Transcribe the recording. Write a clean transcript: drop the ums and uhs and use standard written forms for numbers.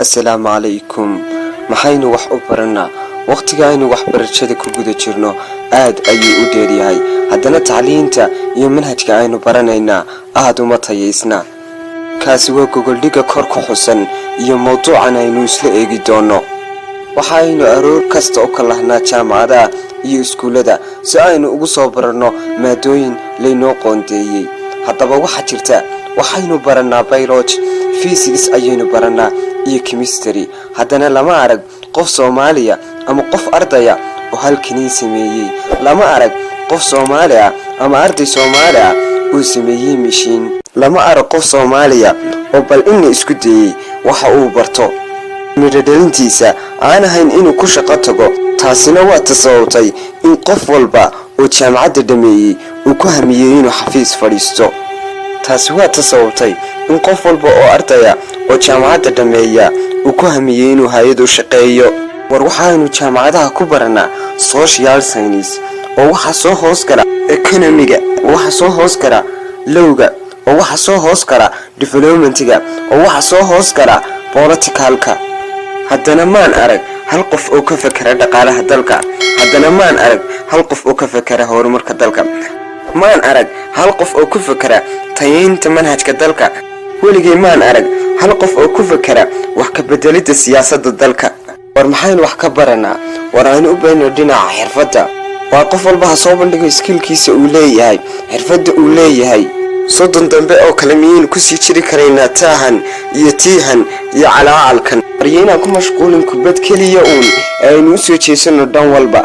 السلام عليكم maxaynu wax u baranaa waqtiga aynu waxbarashada ku guda jirno aad ayuu u dheeryahay haddana tacliinta iyo manhajka aynu baranaynaa aad uma tayaysna kaasi waa gogoldhiga kor ku xusan iyo mawduucan aynu isla eegi doono waxaynu aroor kasta u kalahnaa jaamacadaha iyo iskuulada si aynu ugu soo baranno maadooyin laynoo qoondeeyey haddaba waxaa jirta waxaynu baranaa biology physics ayaynu baranaa iyo chemistry haddana lama arag qof Soomaaliya ama qof ardaya oo halkani sameeyay lama arag qof Soomaaliya ama arday Soomaaliya oo sameeyay mishiin lama arag qof Soomaaliya oo bal inna isku dayay waxa uu barto midhadelintiisa aan ahayn inuu ku shaqo tago taasina waa tasawutay in qof walba oo jaamacadda dhameeyay uu ku hamiyay inuu xafiis fadhiisto taasi waa tasawutay in qof walba oo ardaya oo jaamacadda dhameeya uu ku hamiyay inuu hay'ad u shaqeeyo war waxaanu jaamacadaha ku baranaa social science oo waxa soo hoos gala economiga waxa soo hoos gala lawga oo waxa soo hoos gala developmentiga oo waxa soo hoos gala politicalka haddana maan arag hal qof oo ka fakara dhaqaalaha dalka haddana maan arag hal qof oo ka fakara horumarka dalka maan arag hal qof oo ku fakara tayeynta manhajka dalka weligay maan arag hal qof oo ku fakara wax ka bedelida siyaasadda dalka war maxaynu wax ka baranaa war aynu u baahnaa dhinaca xirfadda waa qof walba soo bandhigo skillkiisa uu leeyahay xirfadda uu leeyahay soddon dambe oo kale miyaynu ku sii jiri karaynaa taahan iyo tiihan iyo calaalkan wariyayna ku mashquulin kubad kaliya aynu u soo jeesano dhan walba